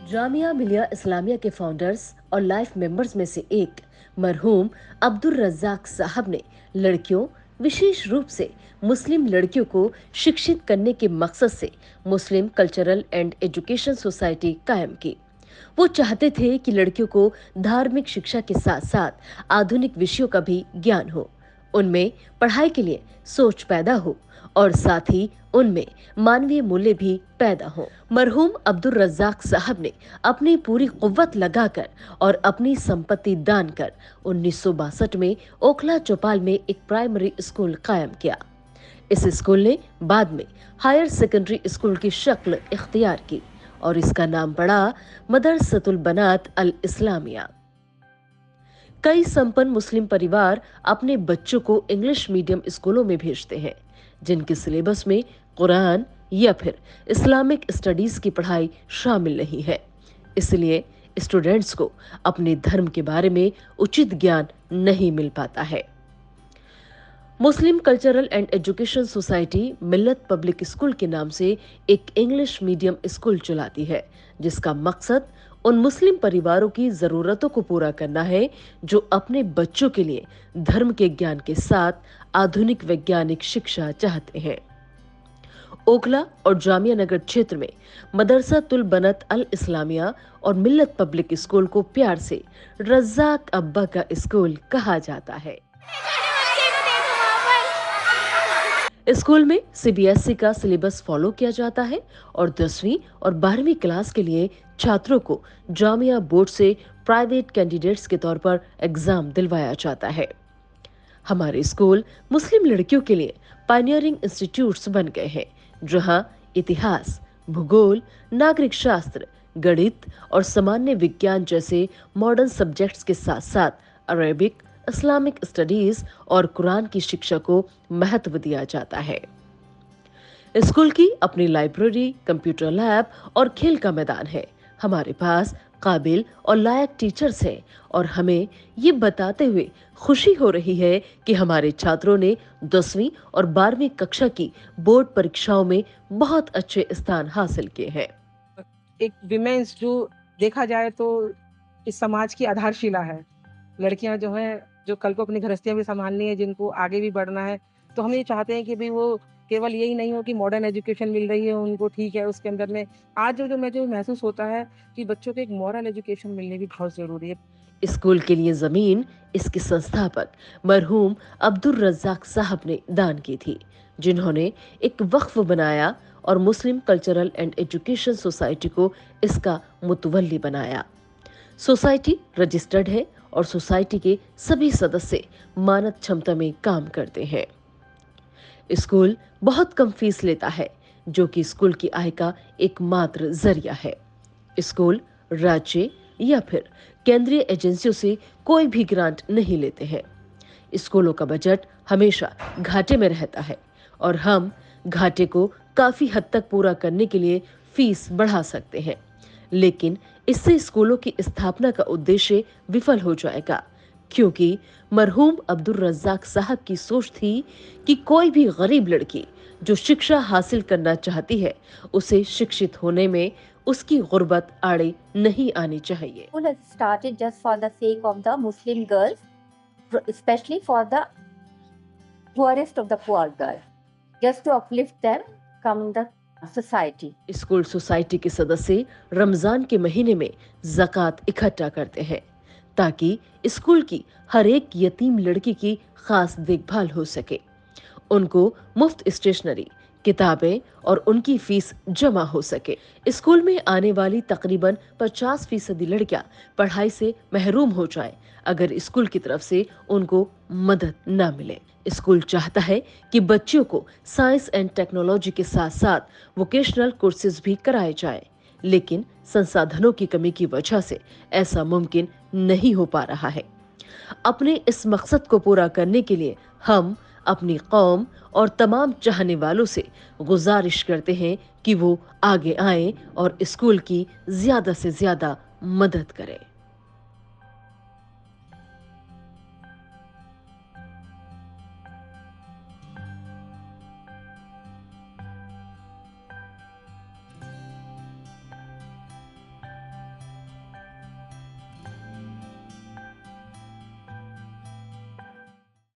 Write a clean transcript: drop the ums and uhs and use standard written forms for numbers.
जामिया मिलिया इस्लामिया के फाउंडर्स और life members में से एक मरहूम अब्दुल रज्जाक साहब ने लड़कियों, विशेष रूप से मुस्लिम लड़कियों को शिक्षित करने के मकसद से मुस्लिम कल्चरल एंड एजुकेशन सोसाइटी कायम की। वो चाहते थे कि लड़कियों को धार्मिक शिक्षा के साथ साथ आधुनिक विषयों का भी ज्ञान हो, उनमें पढ़ाई के लिए सोच पैदा हो और साथ ही उनमें मानवीय मूल्य भी पैदा हो। मरहूम अब्दुल रज्जाक साहब ने अपनी पूरी कुव्वत लगाकर और अपनी संपत्ति दान कर 1962 में ओखला चौपाल में एक प्राइमरी स्कूल कायम किया। इस स्कूल ने बाद में हायर सेकेंडरी स्कूल की शक्ल इख्तियार की और इसका नाम पड़ा मदरसतुल बनात अल इस्लामिया। कई संपन्न मुस्लिम परिवार अपने बच्चों को इंग्लिश मीडियम स्कूलों में भेजते हैं, जिनके सिलेबस में कुरान या फिर इस्लामिक स्टडीज की पढ़ाई शामिल नहीं है। इसलिए स्टूडेंट्स को अपने धर्म के बारे में उचित ज्ञान नहीं मिल पाता है। मुस्लिम cultural and education society Millat public school के नाम से एक इंग्लिश मीडियम स्कूल चलाती है, जिसका मकसद उन मुस्लिम परिवारों की जरूरतों को पूरा करना है जो अपने बच्चों के लिए धर्म के ज्ञान के साथ आधुनिक वैज्ञानिक शिक्षा चाहते हैं। ओखला और जामिया नगर क्षेत्र में मदरसतुल बनत अल इस्लामिया और मिल्लत पब्लिक स्कूल को प्यार से रज्जाक अब्बा का स्कूल कहा जाता है। स्कूल में सीबीएसई का सिलेबस फॉलो किया जाता है और 10वीं और 12वीं क्लास के लिए छात्रों को जामिया बोर्ड से प्राइवेट कैंडिडेट्स के तौर पर एग्जाम दिलवाया जाता है। हमारे स्कूल मुस्लिम लड़कियों के लिए पायनियरिंग इंस्टीट्यूट्स बन गए हैं, जहां इतिहास, भूगोल, नागरिक शास्त्र, गणित और सामान्य विज्ञान जैसे मॉडर्न सब्जेक्ट्स के साथ साथ अरेबिक, इस्लामिक स्टडीज और कुरान की शिक्षा को महत्व दिया जाता है। स्कूल की अपनी लाइब्रेरी, कंप्यूटर लैब और खेल का मैदान है। हमारे पास काबिल और लायक टीचर्स हैं और हमें ये बताते हुए खुशी हो रही है कि हमारे छात्रों ने 10वीं और 12वीं कक्षा की बोर्ड परीक्षाओं में बहुत अच्छे स्थान हासिल किए हैं। एक विमेंस जो देखा जाए तो इस समाज की आधारशिला है। लड़कियां जो हैं, जो कल को अपनी गृहस्थियां भी संभालनी है, जिनको आगे भी बढ़ना है, तो हम ये चाहते हैं कि भाई वो केवल यही नहीं हो कि मॉडर्न एजुकेशन मिल रही है उनको, ठीक है, उसके अंदर में आज जो महसूस होता है कि बच्चों को एक मॉरल एजुकेशन मिलनी भी बहुत जरूरी है। स्कूल के लिए जमीन इसके संस्थापक मरहूम अब्दुल रज्जाक साहब ने दान की थी, जिन्होंने एक वक्फ बनाया और मुस्लिम कल्चरल एंड एजुकेशन सोसाइटी को इसका मुतवल्ली बनाया। सोसाइटी रजिस्टर्ड है और सोसाइटी के सभी सदस्य मानद क्षमता में काम करते हैं। स्कूल बहुत कम फीस लेता है, जो कि स्कूल की आय का एकमात्र जरिया है। स्कूल राज्य या फिर केंद्रीय एजेंसियों से कोई भी ग्रांट नहीं लेते हैं। स्कूलों का बजट हमेशा घाटे में रहता है और हम घाटे को काफी हद तक पूरा करने के लिए फीस बढ़ा सकते हैं, लेकिन इससे स्कूलों की स्थापना का उद्देश्य विफल हो जाएगा, क्योंकि मरहूम अब्दुल रज्जाक साहब की सोच थी कि कोई भी गरीब लड़की जो शिक्षा हासिल करना चाहती है, उसे शिक्षित होने में उसकी गुर्बत आड़े नहीं आनी चाहिए। School has started just for the sake of the Muslim girls, especially for the poorest of the poor girls, just to uplift them from the society. School society के सदस्य रमजान के महीने में ज़कात इकट्ठा करते हैं ताकि स्कूल की हर एक यतीम लड़की की खास देखभाल हो सके। उनको मुफ्त स्टेशनरी, किताबें और उनकी फीस जमा हो सके। स्कूल में आने वाली तकरीबन 50% लड़कियां पढ़ाई से महरूम हो जाए अगर स्कूल की तरफ से उनको मदद न मिले। स्कूल चाहता है कि बच्चियों को साइंस एंड टेक्नोलॉजी के साथ साथ वोकेशनल कोर्सेज भी कराए जाए, लेकिन संसाधनों की कमी की वजह से ऐसा मुमकिन नहीं हो पा रहा है। अपने इस मकसद को पूरा करने के लिए हम अपनी कौम और तमाम चाहने वालों से गुजारिश करते हैं कि वो आगे आएं और स्कूल की ज्यादा से ज्यादा मदद करें।